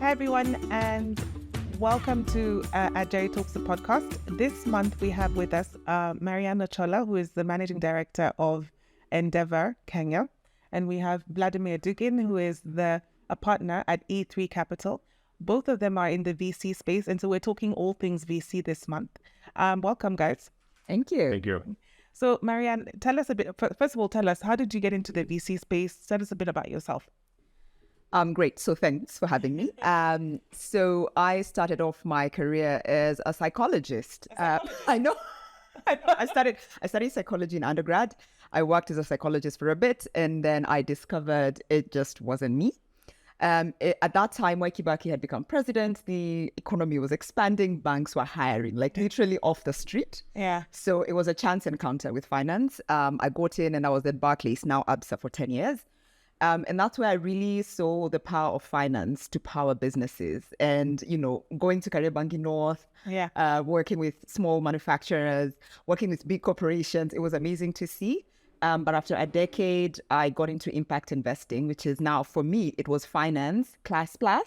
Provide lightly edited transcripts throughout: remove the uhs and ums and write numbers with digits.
Hi, everyone, and welcome to Njeri Talks, the podcast. This month, we have with us Maryanne Ochola, who is the Managing Director of Endeavour, Kenya. And we have Vladimir Dugin, who is a partner at E3 Capital. Both of them are in the VC space, and so we're talking all things VC this month. Welcome, guys. Thank you. Thank you. So, Maryanne, tell us a bit. First of all, tell us, how did you get into the VC space? Tell us a bit about yourself. Great. So thanks for having me. So I started off my career as a psychologist. I know. I studied psychology in undergrad. I worked as a psychologist for a bit, and then I discovered it just wasn't me. At that time, when Kibaki had become president, the economy was expanding, banks were hiring, like literally off the street. Yeah. So it was a chance encounter with finance. I got in and I was at Barclays, now ABSA, for 10 years. And that's where I really saw the power of finance to power businesses. And, going to Career Banking North, working with small manufacturers, working with big corporations, it was amazing to see. But after a decade, I got into impact investing, which is now, for me, it was finance class plus.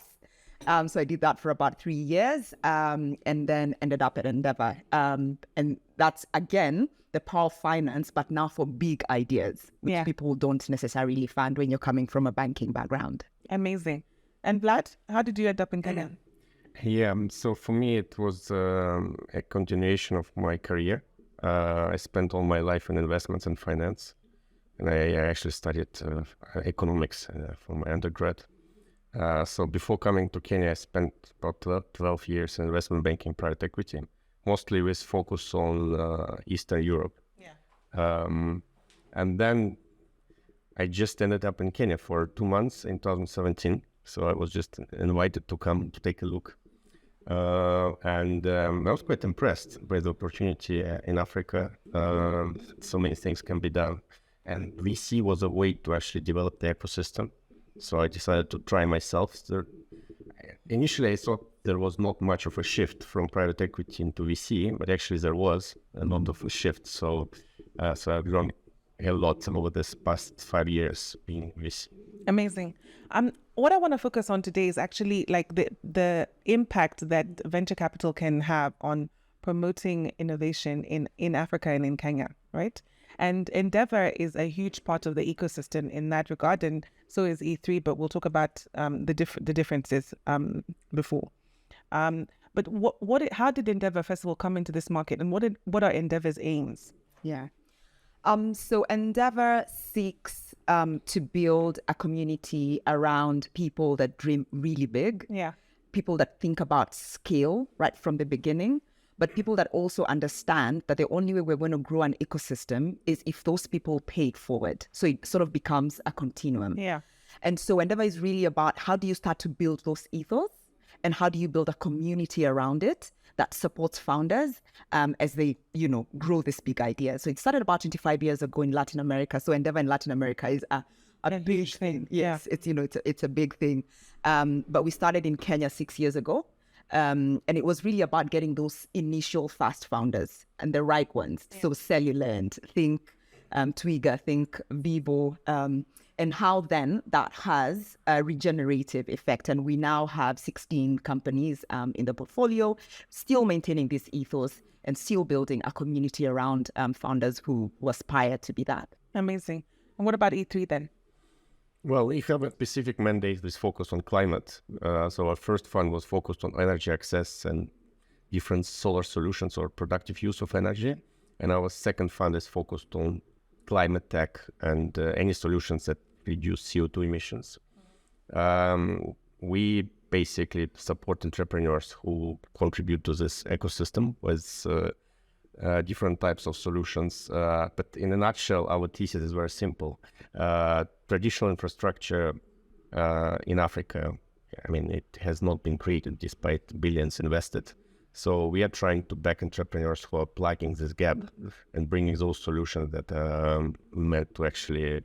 So I did that for about 3 years and then ended up at Endeavour. And that's, again, the power of finance, but now for big ideas, which people don't necessarily find when you're coming from a banking background. Amazing. And Vlad, how did you end up in Kenya? Yeah, so for me, it was a continuation of my career. I spent all my life in investments and finance, and I actually studied economics for my undergrad. So before coming to Kenya, I spent about 12 years in investment banking, private equity, mostly with focus on Eastern Europe. Yeah. And then I just ended up in Kenya for 2 months in 2017. So I was just invited to come to take a look. And I was quite impressed by the opportunity in Africa. So many things can be done. And VC was a way to actually develop the ecosystem. So I decided to try myself. Initially, I thought there was not much of a shift from private equity into VC, but actually there was a lot of a shift. So I've grown a lot over this past 5 years being VC. Amazing. What I want to focus on today is actually like the impact that venture capital can have on promoting innovation in Africa and in Kenya, right? And Endeavour is a huge part of the ecosystem in that regard, and so is E3. But we'll talk about the differences before. But how did Endeavour, first of all, come into this market, and what are Endeavour's aims? Yeah. So Endeavour seeks to build a community around people that dream really big. Yeah. People that think about scale right from the beginning, but people that also understand that the only way we're going to grow an ecosystem is if those people pay it forward. So it sort of becomes a continuum. Yeah. And so Endeavour is really about how do you start to build those ethos and how do you build a community around it that supports founders as they, grow this big idea. So it started about 25 years ago in Latin America. So Endeavour in Latin America is a big thing. Yes, it's a big thing. But we started in Kenya 6 years ago. And it was really about getting those initial fast founders and the right ones. Yeah. So Cellulant, think Twiga, think Vivo, and how then that has a regenerative effect. And we now have 16 companies in the portfolio, still maintaining this ethos and still building a community around founders who aspire to be that. Amazing. And what about E3 then? Well, we have a specific mandate that's focused on climate. So our first fund was focused on energy access and different solar solutions or productive use of energy. And our second fund is focused on climate tech and any solutions that reduce CO2 emissions. We basically support entrepreneurs who contribute to this ecosystem with different types of solutions. But in a nutshell, our thesis is very simple. Traditional infrastructure in Africa, it has not been created despite billions invested. So we are trying to back entrepreneurs who are plugging this gap and bringing those solutions that are meant to actually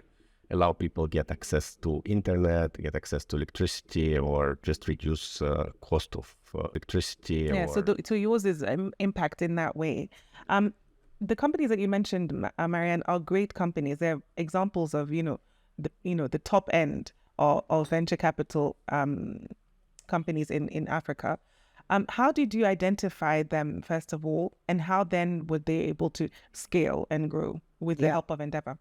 allow people get access to internet, get access to electricity, or just reduce cost of electricity. Yeah, so yours is impact in that way. The companies that you mentioned, Maryanne, are great companies. They're examples of, the top end of venture capital companies in Africa. How did you identify them, first of all, and how then were they able to scale and grow with the help of Endeavor?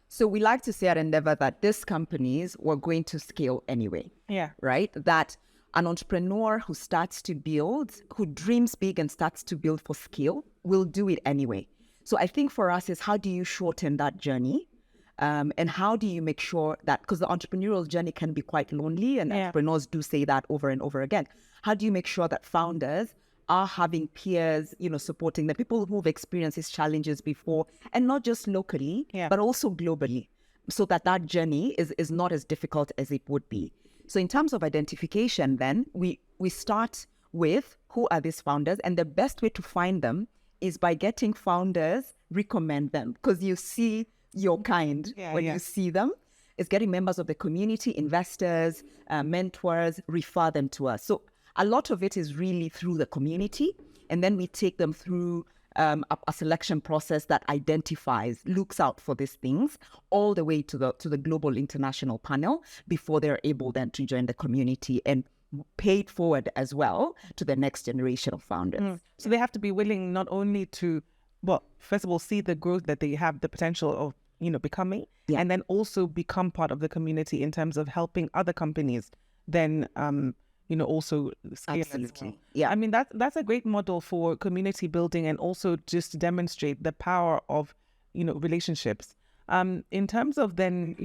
So we like to say at Endeavor that these companies were going to scale anyway. Yeah. Right? That an entrepreneur who starts to build, who dreams big and starts to build for scale, will do it anyway. So I think for us is how do you shorten that journey? And how do you make sure that, because the entrepreneurial journey can be quite lonely, and entrepreneurs do say that over and over again. How do you make sure that founders are having peers, supporting the people who've experienced these challenges before, and not just locally, but also globally, so that journey is not as difficult as it would be. So in terms of identification, then we start with who are these founders, and the best way to find them is by getting founders recommend them, because you see your kind when you see them. Is getting members of the community, investors, mentors, refer them to us. So a lot of it is really through the community, and then we take them through a selection process that looks out for these things, all the way to the global international panel before they're able then to join the community and pay it forward as well to the next generation of founders. So they have to be willing not only to, well, first of all, see the growth that they have the potential of, becoming, and then also become part of the community in terms of helping other companies then, also scale as well. Yeah. I mean, that's a great model for community building, and also just to demonstrate the power of, relationships. In terms of then,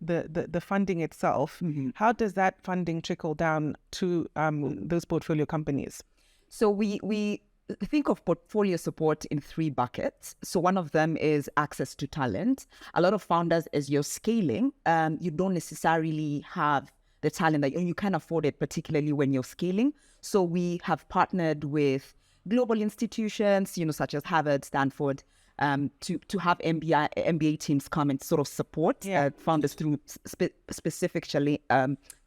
the funding itself, how does that funding trickle down to those portfolio companies? So we think of portfolio support in 3 buckets. So one of them is access to talent. A lot of founders, as you're scaling, you don't necessarily have the talent that you can afford it, particularly when you're scaling. So we have partnered with global institutions, such as Harvard, Stanford, to have MBA teams come and sort of support founders through specific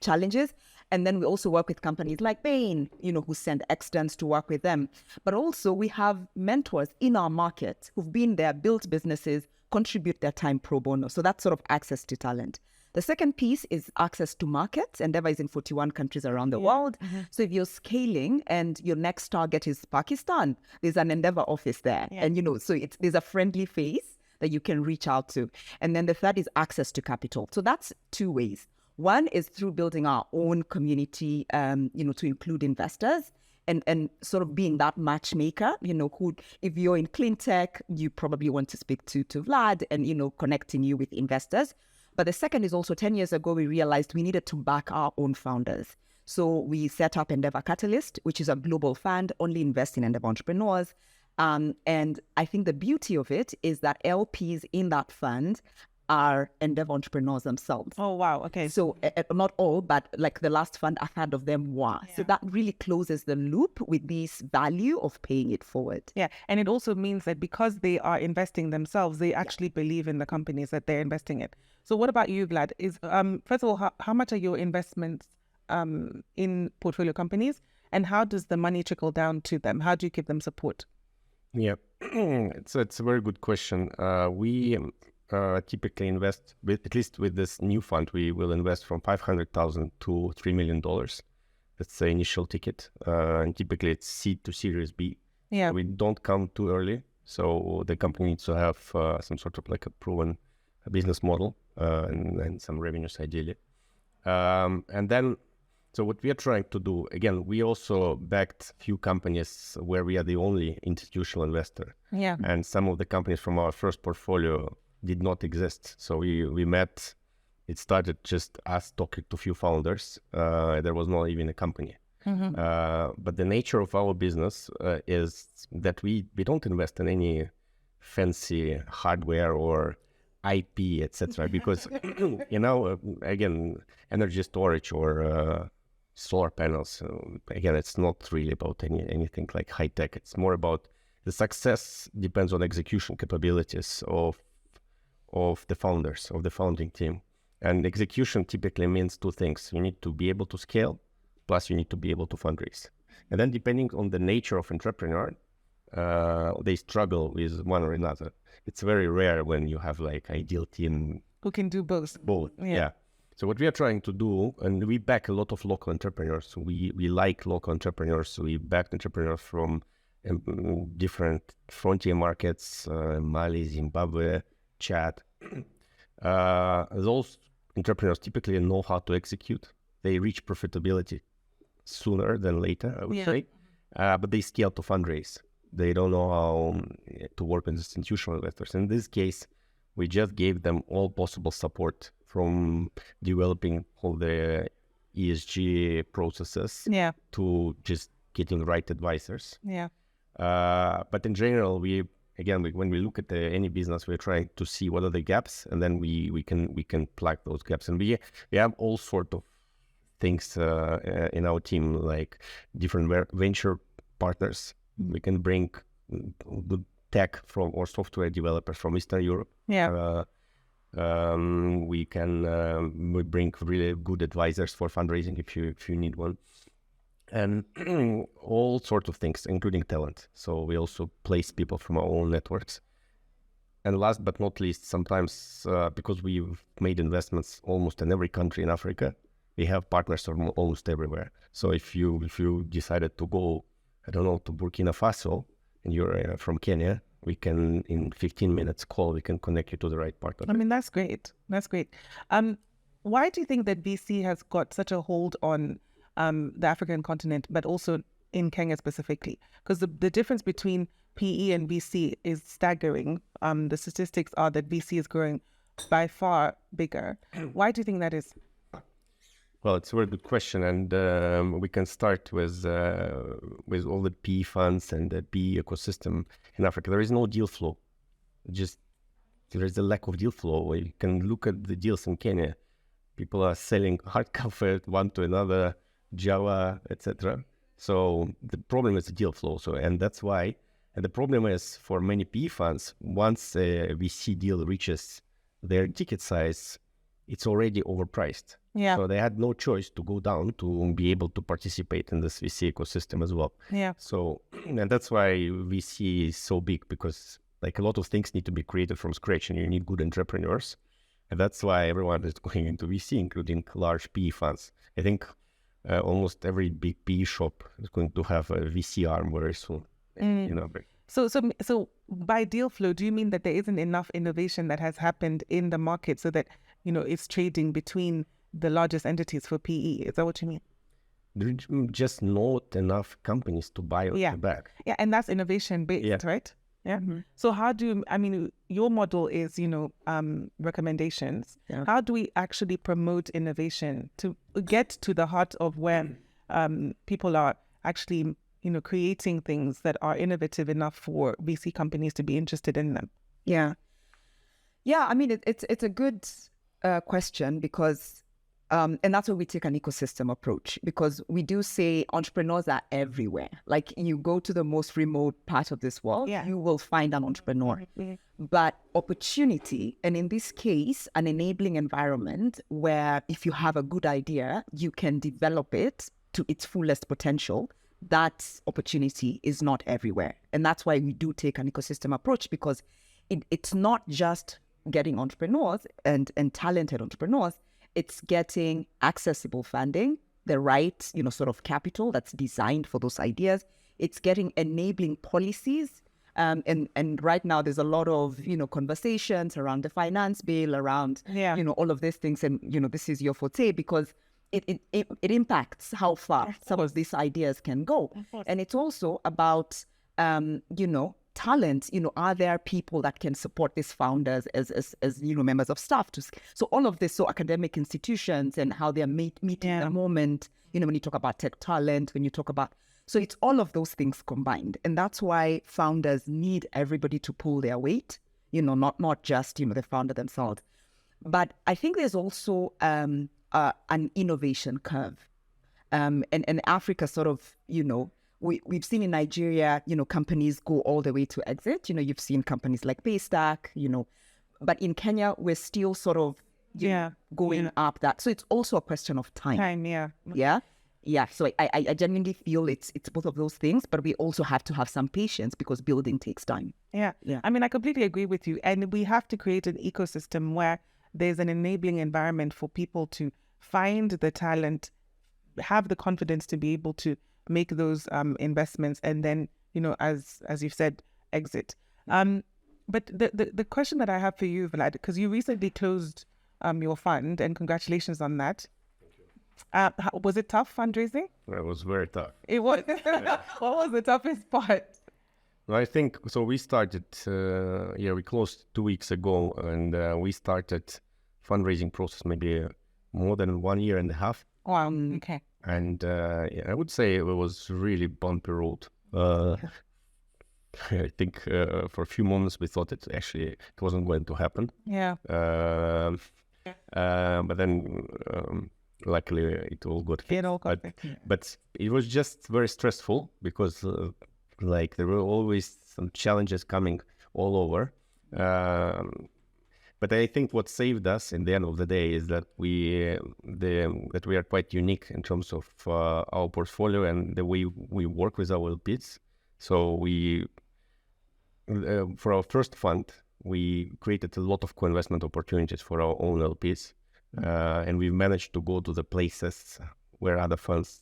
challenges. And then we also work with companies like Bain, who send externs to work with them. But also we have mentors in our market who've been there, built businesses, contribute their time pro bono. So that's sort of access to talent. The second piece is access to markets. Endeavor is in 41 countries around the world. So if you're scaling and your next target is Pakistan, there's an Endeavor office there. And, so there's a friendly face that you can reach out to. And then the third is access to capital. So that's 2 ways. One is through building our own community, to include investors and sort of being that matchmaker, who, if you're in clean tech, you probably want to speak to Vlad and, connecting you with investors. But the second is also 10 years ago, we realized we needed to back our own founders. So we set up Endeavor Catalyst, which is a global fund, only invest in Endeavor entrepreneurs. And I think the beauty of it is that LPs in that fund are Endeavor entrepreneurs themselves. Oh, wow. Okay. So not all, but like the last fund, a third of them were. So that really closes the loop with this value of paying it forward. Yeah. And it also means that because they are investing themselves, they actually believe in the companies that they're investing in. So what about you, Vlad? Is first of all, how much are your investments in portfolio companies, and how does the money trickle down to them? How do you give them support? Yeah, it's a very good question. We typically invest, at least with this new fund, we will invest from $500,000 to $3 million. That's the initial ticket. And typically it's seed to Series B. Yeah. We don't come too early. So the company needs to have some sort of like a proven business model and some revenues ideally. And then, so what we are trying to do, again, we also backed few companies where we are the only institutional investor. Yeah. And some of the companies from our first portfolio did not exist. So we met, it started just us talking to few founders. There was not even a company. But the nature of our business is that we don't invest in any fancy hardware or IP, etc. Because, again, energy storage or solar panels, again, it's not really about anything like high tech. It's more about the success depends on execution capabilities of the founders, of the founding team. And execution typically means 2 things. You need to be able to scale, plus you need to be able to fundraise. And then depending on the nature of entrepreneur, they struggle with one or another. It's very rare when you have like ideal team who can do both. Yeah. So what we are trying to do, and we back a lot of local entrepreneurs. We like local entrepreneurs. We back entrepreneurs from different frontier markets, Mali, Zimbabwe, Chad. Those entrepreneurs typically know how to execute. They reach profitability sooner than later, I would say. But they scale to fundraise. They don't know how to work with institutional investors. In this case, we just gave them all possible support from developing all the ESG processes to just getting the right advisors. But in general, when we look at any business, we're trying to see what are the gaps, and then we can plug those gaps. And we have all sort of things in our team, like different venture partners. We can bring the tech from or software developers from Eastern Europe. We bring really good advisors for fundraising if you need one, and all sorts of things, including talent. So we also place people from our own networks. And last but not least, sometimes because we've made investments almost in every country in Africa, we have partners from almost everywhere. So if you decided to go, I don't know, to Burkina Faso, and you're from Kenya, we can, in 15 minutes call, we can connect you to the right partner. I mean, that's great. That's great. Why do you think that VC has got such a hold on the African continent, but also in Kenya specifically? Because the difference between PE and VC is staggering. The statistics are that VC is growing by far bigger. Why do you think that is? Well, it's a very good question, and we can start with all the PE funds and the PE ecosystem in Africa. There is no deal flow. Just there is a lack of deal flow. You can look at the deals in Kenya. People are selling hardcover one to another, Java, etc. So the problem is the deal flow. And that's why. And the problem is for many PE funds, once a VC deal reaches their ticket size, it's already overpriced. So they had no choice to go down to be able to participate in this VC ecosystem as well. So, and that's why VC is so big, because like a lot of things need to be created from scratch, and you need good entrepreneurs. And that's why everyone is going into VC, including large PE funds. I think almost every big PE shop is going to have a VC arm very soon. So by deal flow, do you mean that there isn't enough innovation that has happened in the market so that, it's trading between the largest entities for PE? Is that what you mean? There's just not enough companies to buy the back. Yeah, and that's innovation based, right? Yeah. So how your model is, recommendations. How do we actually promote innovation to get to the heart of where people are actually, creating things that are innovative enough for VC companies to be interested in them? Yeah. I mean, it's a good question, because and that's where we take an ecosystem approach, because we do say entrepreneurs are everywhere. Like, you go to the most remote part of this world, you will find an entrepreneur. But opportunity, and in this case, an enabling environment where if you have a good idea, you can develop it to its fullest potential. That opportunity is not everywhere. And that's why we do take an ecosystem approach, because it's not just getting entrepreneurs and talented entrepreneurs. It's getting accessible funding, the right, sort of capital that's designed for those ideas. It's getting enabling policies. And right now there's a lot of, conversations around the finance bill, around, all of these things. And, this is your forte, because it impacts how far some of these ideas can go. And it's also about, talent. Are there people that can support these founders as members of staff? So all of this, so academic institutions and how they're meeting at the moment, when you talk about tech talent, when you talk about, so it's all of those things combined. And that's why founders need everybody to pull their weight, not just, the founder themselves. But I think there's also an innovation curve. And Africa sort of, we've seen in Nigeria, companies go all the way to exit. You've seen companies like Paystack, but in Kenya, we're still sort of going up that. So it's also a question of time. Yeah. So I genuinely feel it's both of those things, but we also have to have some patience, because building takes time. Yeah. I mean, I completely agree with you. And we have to create an ecosystem where there's an enabling environment for people to find the talent, have the confidence to be able to make those investments, and then, as you've said, exit. But the question that I have for you, Vlad, because you recently closed your fund, and congratulations on that. Was it tough fundraising? It was very tough. It was. What was the toughest part? I think so. We started, we closed 2 weeks ago, and we started fundraising process maybe more than 1.5 years. Wow. Okay. And I would say it was really bumpy road. I think for a few moments we thought it wasn't going to happen. Yeah. But then luckily it all got fixed. But it was just very stressful because there were always some challenges coming all over. But I think what saved us in the end of the day is that we are quite unique in terms of our portfolio and the way we work with our LPs. So for our first fund, we created a lot of co-investment opportunities for our own LPs. And we've managed to go to the places where other funds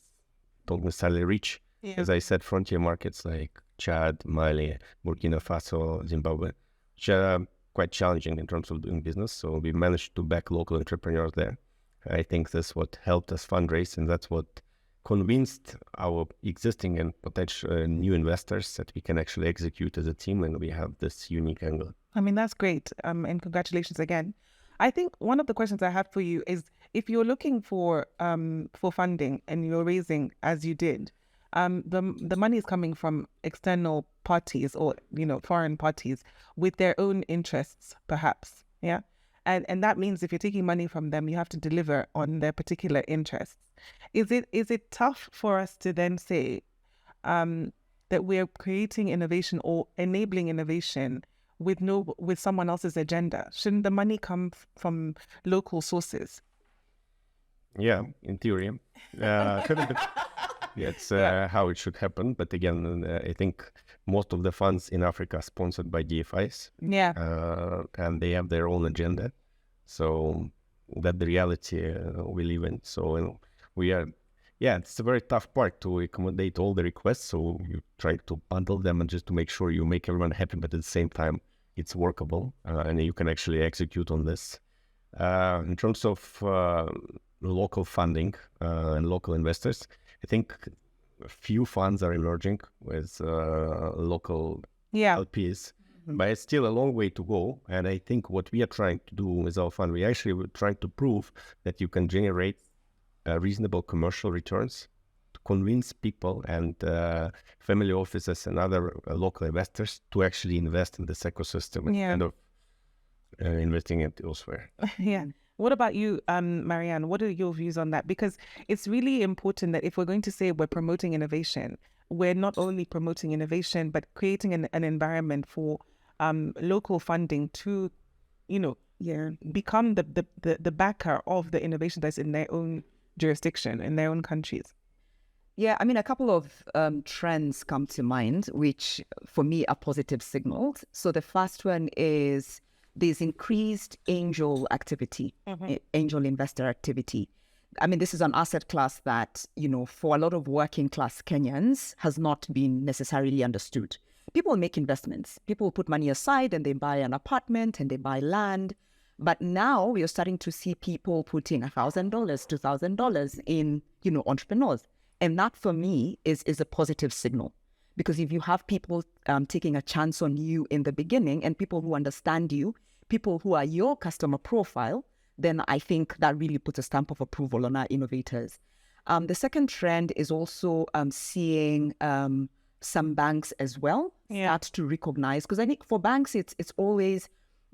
don't necessarily reach. Yeah. As I said, frontier markets like Chad, Mali, Burkina Faso, Zimbabwe, which are quite challenging in terms of doing business. So we managed to back local entrepreneurs there. I think that's what helped us fundraise, and that's what convinced our existing and potential new investors that we can actually execute as a team, and we have this unique angle. I mean, that's great. And congratulations again. I think one of the questions I have for you is, if you're looking for funding and you're raising, as you did, the money is coming from external parties or foreign parties with their own interests, perhaps. Yeah. And that means if you're taking money from them, you have to deliver on their particular interests. Is it tough for us to then say that we're creating innovation or enabling innovation with someone else's agenda? Shouldn't the money come from local sources? Yeah, in theory. It's how it should happen. But again, I think most of the funds in Africa are sponsored by DFIs. Yeah. And they have their own agenda. So that's the reality we live in. So we are, it's a very tough part to accommodate all the requests. So you try to bundle them and just to make sure you make everyone happy, but at the same time, it's workable and you can actually execute on this. In terms of local funding and local investors, I think a few funds are emerging with local LPs, but it's still a long way to go. And I think what we are trying to do with our fund, we actually were trying to prove that you can generate reasonable commercial returns to convince people and family offices and other local investors to actually invest in this ecosystem instead of investing it elsewhere. Yeah. What about you, Maryanne? What are your views on that? Because it's really important that if we're going to say we're promoting innovation, we're not only promoting innovation, but creating an environment for local funding to, become the backer of the innovation that's in their own jurisdiction, in their own countries. Yeah, I mean, a couple of trends come to mind, which for me are positive signals. So the first one is there's increased angel activity, angel investor activity. I mean, this is an asset class that, for a lot of working class Kenyans has not been necessarily understood. People make investments. People put money aside and they buy an apartment and they buy land. But now we are starting to see people putting $1,000, $2,000 in, entrepreneurs. And that for me is a positive signal. Because if you have people taking a chance on you in the beginning and people who understand you, people who are your customer profile, then I think that really puts a stamp of approval on our innovators. The second trend is also seeing some banks as well start to recognize, because I think for banks, it's always,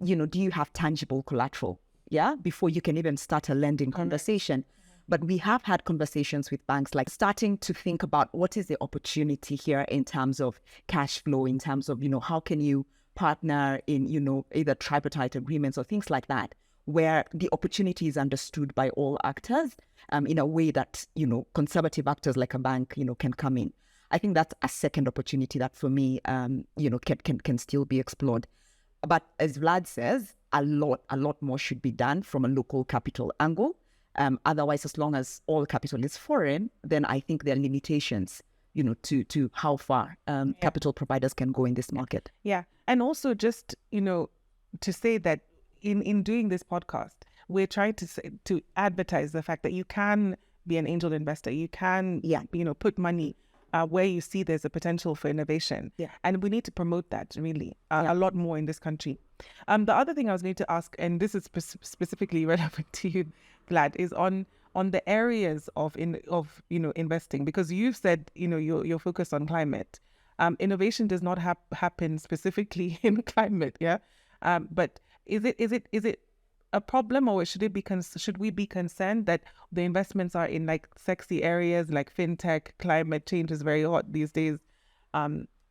do you have tangible collateral? Yeah, before you can even start a lending conversation. But we have had conversations with banks, like starting to think about what is the opportunity here in terms of cash flow, in terms of, how can you partner in, either tripartite agreements or things like that, where the opportunity is understood by all actors in a way that, conservative actors like a bank, can come in. I think that's a second opportunity that for me, can still be explored. But as Vlad says, a lot more should be done from a local capital angle. Otherwise, as long as all capital is foreign, then I think there are limitations, to how far capital providers can go in this market. Yeah. And also just, to say that in doing this podcast, we're trying to advertise the fact that you can be an angel investor. You can, put money where you see there's a potential for innovation. Yeah. And we need to promote that really a lot more in this country. The other thing I was going to ask, and this is specifically relevant to you, Vlad, is on the areas of investing, because you've said, you're focused on climate. Innovation does not happen specifically in climate. Yeah. But is it a problem, or should we be concerned that the investments are in like sexy areas like fintech? Climate change is very hot these days.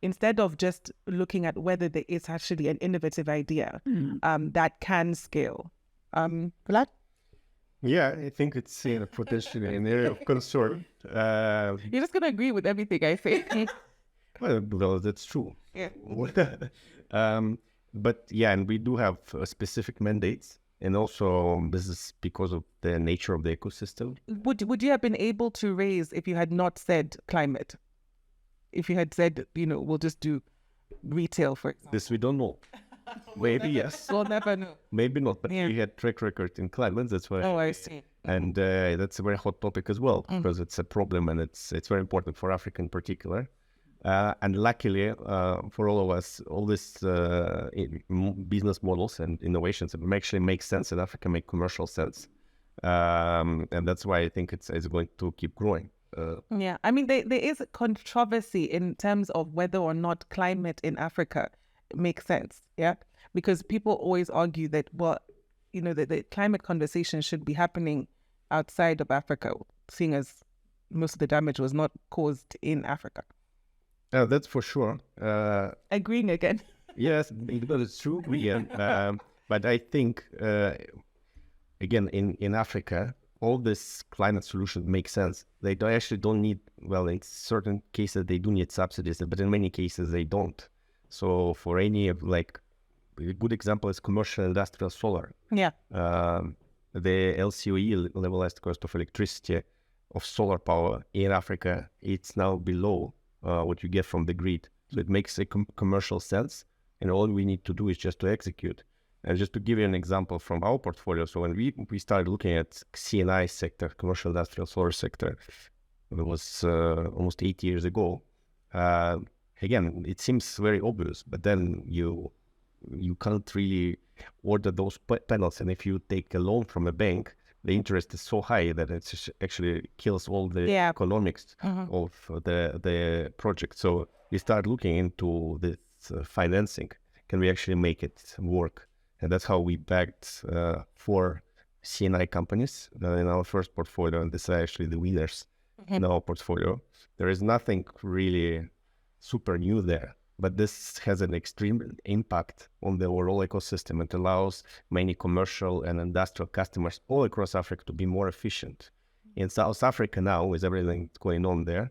Instead of just looking at whether there is actually an innovative idea that can scale. Vlad? Yeah, I think it's potentially an area of concern. You're just going to agree with everything I say. Well, that's true. Yeah. But yeah, and we do have specific mandates. And also, this is because of the nature of the ecosystem. Would you have been able to raise if you had not said climate? If you had said, we'll just do retail, for example? This we don't know. Maybe yes. We'll never know. Maybe not. But we had track record in climate. That's why. Oh, I see. And that's a very hot topic as well, because it's a problem, and it's very important for Africa in particular. And luckily for all of us, all these business models and innovations actually make sense in Africa, make commercial sense. And that's why I think it's going to keep growing. Yeah, I mean, there is a controversy in terms of whether or not climate in Africa makes sense. Yeah, because people always argue that, the climate conversation should be happening outside of Africa, seeing as most of the damage was not caused in Africa. That's for sure. Agreeing again. Yes, because it's true. But I think, again, in Africa, all this climate solutions make sense. They don't need, in certain cases, they do need subsidies, but in many cases, they don't. So for any, a good example is commercial industrial solar. Yeah. The LCOE, levelized cost of electricity, of solar power in Africa, it's now below what you get from the grid. So it makes a commercial sense, and all we need to do is just to execute. And just to give you an example from our portfolio, so when we started looking at C&I sector, commercial industrial solar sector, it was almost 8 years ago. Again, it seems very obvious, but then you can't really order those panels, and if you take a loan from a bank, the interest is so high that it actually kills all the economics of the project. So we start looking into this financing. Can we actually make it work? And that's how we backed 4 C&I companies in our first portfolio. And these are actually the winners in our portfolio. There is nothing really super new there, but this has an extreme impact on the overall ecosystem. It allows many commercial and industrial customers all across Africa to be more efficient. In South Africa now, with everything that's going on there,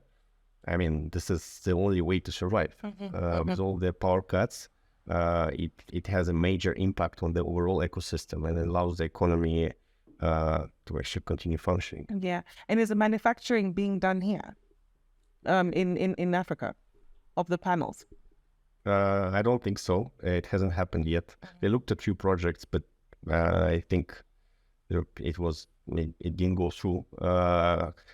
I mean, this is the only way to survive. With all the power cuts, it has a major impact on the overall ecosystem, and it allows the economy to actually continue functioning. Yeah. And is the manufacturing being done here in Africa of the panels? I don't think so. It hasn't happened yet. They looked at few projects, but I think it didn't go through.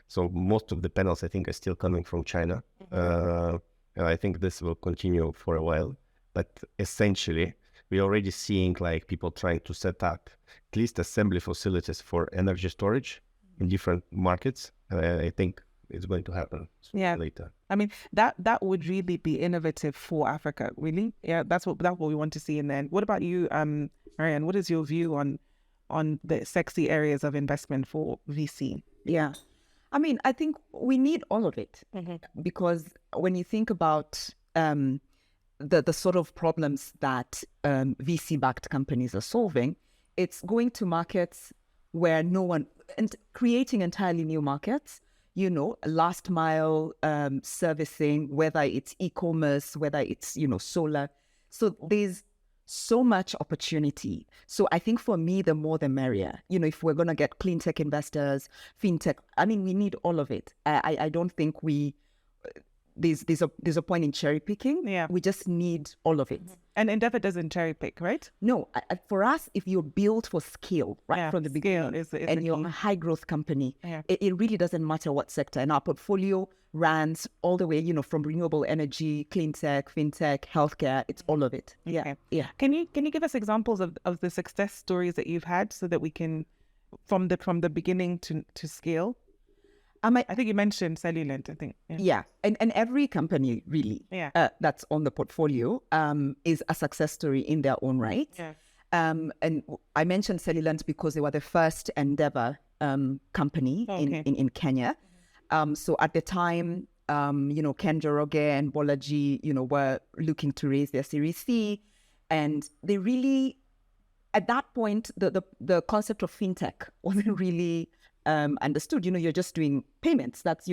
So most of the panels, I think, are still coming from China. And I think this will continue for a while. But essentially, we're already seeing people trying to set up at least assembly facilities for energy storage in different markets. I think it's going to happen later. I mean, that would really be innovative for Africa, really. Yeah, that's what we want to see in the end. What about you, Maryanne? What is your view on the sexy areas of investment for VC? Yeah. I mean, I think we need all of it because when you think about the sort of problems that VC-backed companies are solving, it's going to markets where no one, and creating entirely new markets, last mile servicing, whether it's e-commerce, whether it's, solar. So there's so much opportunity. So I think for me, the more the merrier. If we're going to get clean tech investors, fintech, I mean, we need all of it. I don't think there's a point in cherry picking. Yeah. We just need all of it. And Endeavor doesn't cherry pick, right? No, for us, if you're built for scale from the scale beginning, is and the you're key. a high growth company, Yeah. it really doesn't matter what sector. And our portfolio runs all the way, from renewable energy, clean tech, fintech, healthcare. It's all of it. Yeah, Okay. yeah. Can you give us examples of the success stories that you've had so that we can, from the beginning to scale? I think you mentioned Cellulant, I think. Yeah, and every company really that's on the portfolio is a success story in their own right. Yeah. And I mentioned Cellulant because they were the first Endeavor company in Kenya. So at the time, Ken Joroge and Bolaji, were looking to raise their Series C, and they really, at that point, the concept of fintech wasn't really understood. You're just doing payments. That's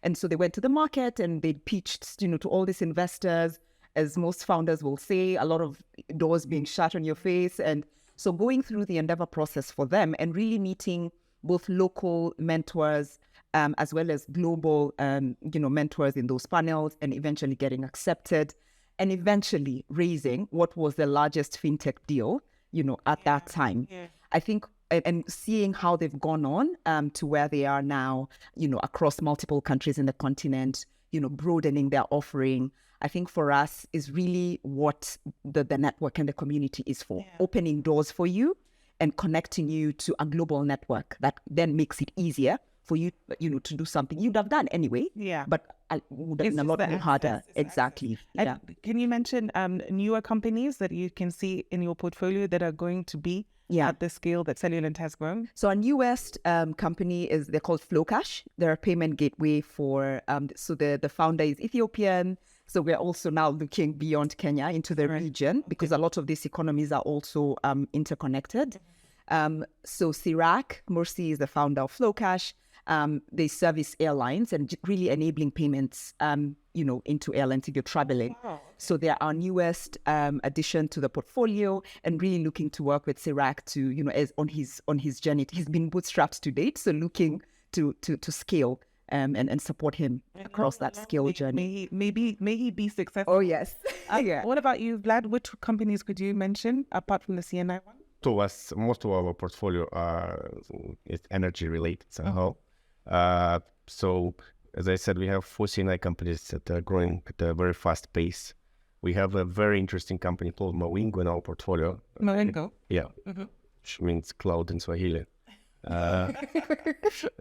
and so they went to the market and they pitched, to all these investors, as most founders will say, a lot of doors being shut on your face. And so going through the Endeavor process for them and really meeting both local mentors as well as global, mentors in those panels, and eventually getting accepted, and eventually raising what was the largest fintech deal, at that time. Yeah. I think, and seeing how they've gone on to where they are now, across multiple countries in the continent, broadening their offering, I think for us is really what the network and the community is for, opening doors for you and connecting you to a global network that then makes it easier for you, to do something you'd have done anyway. Yeah. But would have been a lot more harder. Exactly. And can you mention newer companies that you can see in your portfolio that are going to be at the scale that Cellulant has grown? So our newest company they're called Flowcash. They're a payment gateway for, so the founder is Ethiopian. So we're also now looking beyond Kenya into the region because a lot of these economies are also interconnected. So Sirak Mursi is the founder of Flowcash. They service airlines and really enabling payments, into airlines if you're traveling. Wow. So they're our newest addition to the portfolio, and really looking to work with Sirak to, as on his journey. He's been bootstrapped to date, so looking to scale and support him across that scale journey. May he be successful. Oh yes. Yeah. What about you, Vlad? Which companies could you mention apart from the CNI one? To us, most of our portfolio is energy related somehow. So as I said, we have 4 CNI companies that are growing at a very fast pace. We have a very interesting company called Mawingo in our portfolio. Mawingo? Yeah, which means cloud in Swahili. So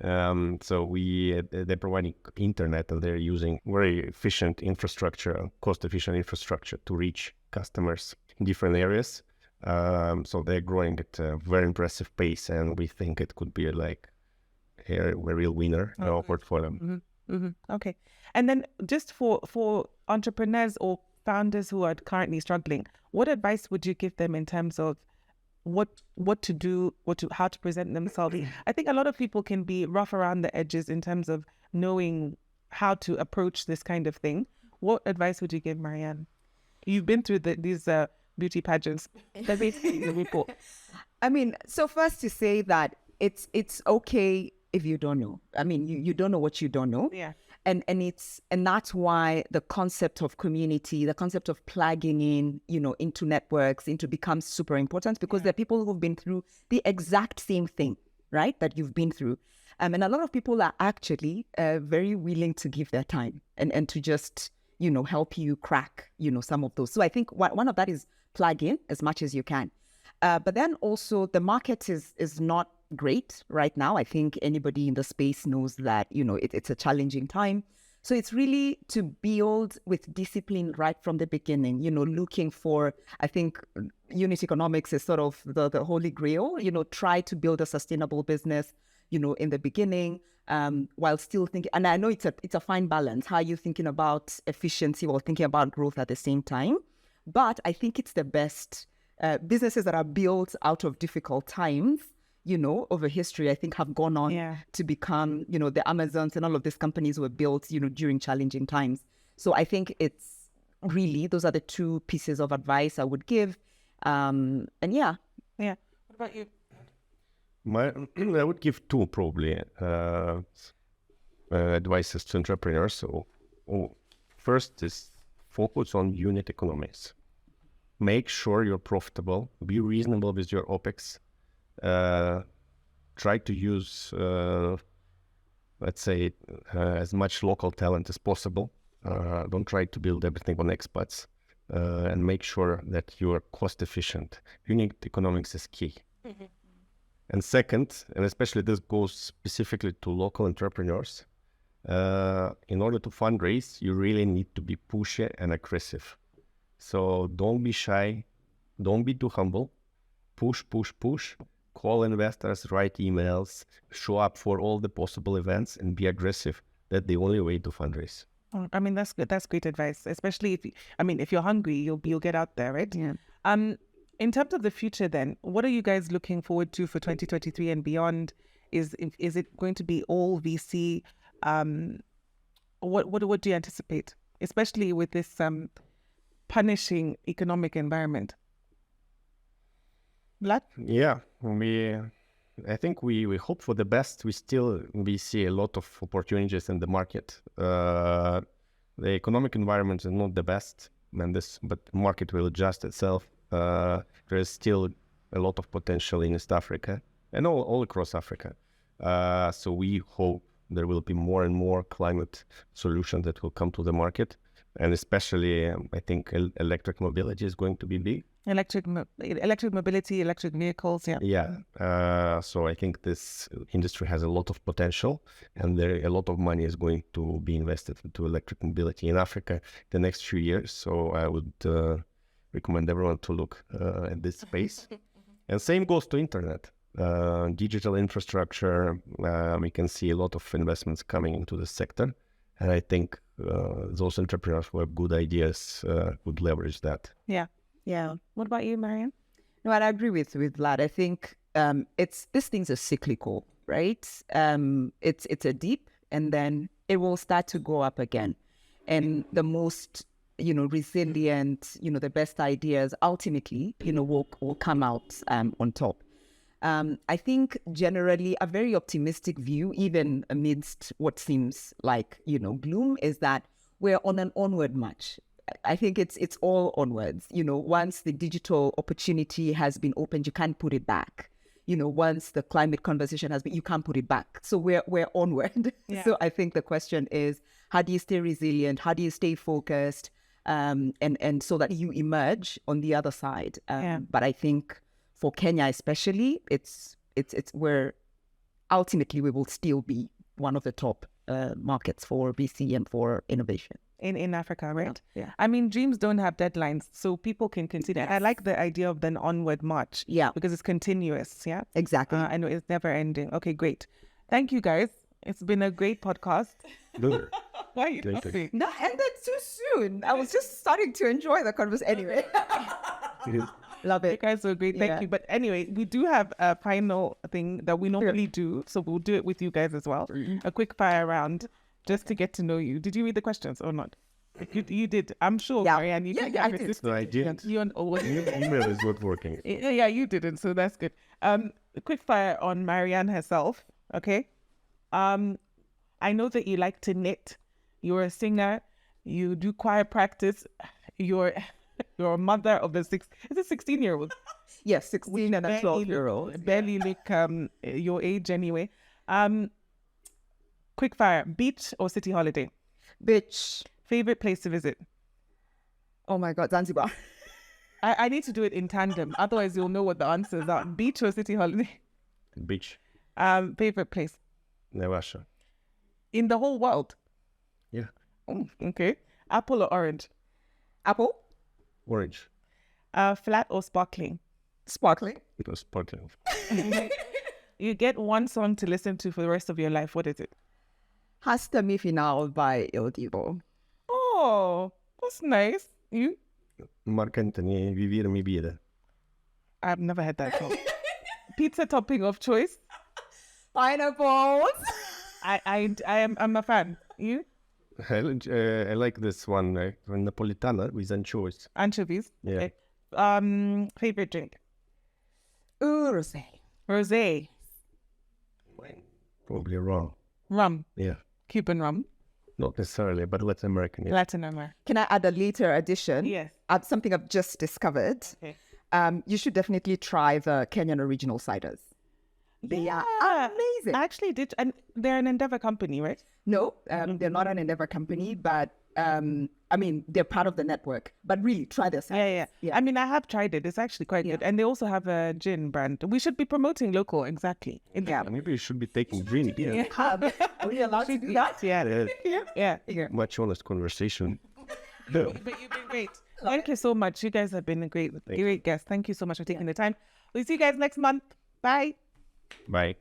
they're providing internet, and they're using very efficient infrastructure, cost-efficient infrastructure to reach customers in different areas. So they're growing at a very impressive pace, and we think it could be like a real winner in our portfolio. Okay. And then just for entrepreneurs or founders who are currently struggling, what advice would you give them in terms of what to do, how to present themselves? I think a lot of people can be rough around the edges in terms of knowing how to approach this kind of thing. What advice would you give, Maryanne? You've been through these beauty pageants. Let me see the report. I mean, so first to say that it's okay if you don't know. I mean, you don't know what you don't know. Yeah. And that's why the concept of community, the concept of plugging in, into networks, becomes super important, because there are people who've been through the exact same thing, right, that you've been through. And a lot of people are actually very willing to give their time and to just, help you crack, some of those. So I think one of that is plug in as much as you can. But then also the market is not great right now. I think anybody in the space knows that, it's a challenging time. So it's really to build with discipline right from the beginning, looking for, I think unit economics is sort of the holy grail, try to build a sustainable business, in the beginning, while still thinking, and I know it's a fine balance. How are you thinking about efficiency while thinking about growth at the same time? But I think it's the best businesses that are built out of difficult times, over history, I think have gone on to become, the Amazons and all of these companies were built, during challenging times. So I think it's really, those are the two pieces of advice I would give. And yeah. Yeah. What about you? I would give two probably advices to entrepreneurs. So, first is focus on unit economics. Make sure you're profitable. Be reasonable with your OPEX. Try to use, let's say, as much local talent as possible. Don't try to build everything on expats. And make sure that you are cost efficient. Unit economics is key. Mm-hmm. And second, and especially this goes specifically to local entrepreneurs, in order to fundraise, you really need to be pushy and aggressive. So don't be shy, don't be too humble, push, call investors, write emails, show up for all the possible events and be aggressive. That's the only way to fundraise. I mean, that's good. That's great advice, especially if you're hungry, you'll get out there, right? Yeah. In terms of the future then, what are you guys looking forward to for 2023 and beyond? Is it going to be all VC? What do you anticipate, especially with this punishing economic environment? Vlad? Yeah, I think we hope for the best. We see a lot of opportunities in the market. The economic environment is not the best, but the market will adjust itself. There is still a lot of potential in East Africa and all across Africa. So we hope there will be more and more climate solutions that will come to the market. And especially, I think electric mobility is going to be big. Electric mobility, electric vehicles, yeah. Yeah. So I think this industry has a lot of potential, and a lot of money is going to be invested into electric mobility in Africa the next few years. So I would recommend everyone to look at this space. And same goes to internet. Digital infrastructure, we can see a lot of investments coming into the sector. And I think those entrepreneurs who have good ideas would leverage that. Yeah. What about you, Maryanne? No, I agree with Vlad. I think these things are cyclical, right? It's a dip, and then it will start to go up again. And the most, resilient, the best ideas ultimately, will come out on top. I think generally a very optimistic view, even amidst what seems like, gloom, is that we're on an onward march. I think it's all onwards. Once the digital opportunity has been opened, you can't put it back. Once the climate conversation has been, you can't put it back. So we're onward. Yeah. So I think the question is, how do you stay resilient? How do you stay focused? And so that you emerge on the other side. But I think for Kenya especially, it's where ultimately we will still be one of the top markets for VC and for innovation. In Africa, right? Yeah. I mean, dreams don't have deadlines, so people can consider. Yes. I like the idea of an onward march. Yeah. Because it's continuous. Yeah. Exactly. I know it's never ending. Okay, great. Thank you, guys. It's been a great podcast. Why are you laughing? No, ended too soon. I was just starting to enjoy the conversation anyway. Love it. You guys were great. Thank you. But anyway, we do have a final thing that we normally do, so we'll do it with you guys as well. Mm-hmm. A quick fire round. Just to get to know you. Did you read the questions or not? You did. I'm sure, Maryanne. You did. I did. No, I didn't. Your email is not working. Yeah, you didn't. So that's good. A quick fire on Maryanne herself. Okay. I know that you like to knit. You're a singer. You do choir practice. You're a mother of a 16-year-old. Yes, 16 and a 12-year-old. Barely look your age anyway. Quick fire, beach or city holiday? Beach. Favorite place to visit? Oh my God, Zanzibar. I need to do it in tandem. Otherwise, you'll know what the answers are. Beach or city holiday? Beach. Favorite place? Russia. In the whole world? Yeah. Oh, okay. Apple or orange? Apple. Orange. Flat or sparkling? Sparkling. It was sparkling. You get one song to listen to for the rest of your life. What is it? Hasta mi final by Il Divo. Oh, that's nice. You? Marc Anthony, Vivir mi vida. I've never had that song. Pizza topping of choice? Pineapples. I'm a fan. You? I like this one, Napolitana with anchovies. Anchovies. Yeah. Okay. Favorite drink? Ooh, rosé. Rosé. Probably wrong. Rum. Yeah. Cuban rum. Not necessarily, but Latin American. Yeah. Latin America. Can I add a later addition? Yes. Something I've just discovered. Okay. You should definitely try the Kenyan original ciders. They are amazing. I actually did, and they're an Endeavor company, right? No, they're not an Endeavor company, but I mean, they're part of the network. But really, try their ciders. Yeah. I mean, I have tried it. It's actually quite good. And they also have a gin brand. We should be promoting local, exactly. Yeah. Maybe you should be taking drink. Yeah. Are we allowed to do that? Yeah. Much honest conversation. But you've been great. Thank you so much. You guys have been a great guest. Thank you so much for taking the time. We'll see you guys next month. Bye. Bye.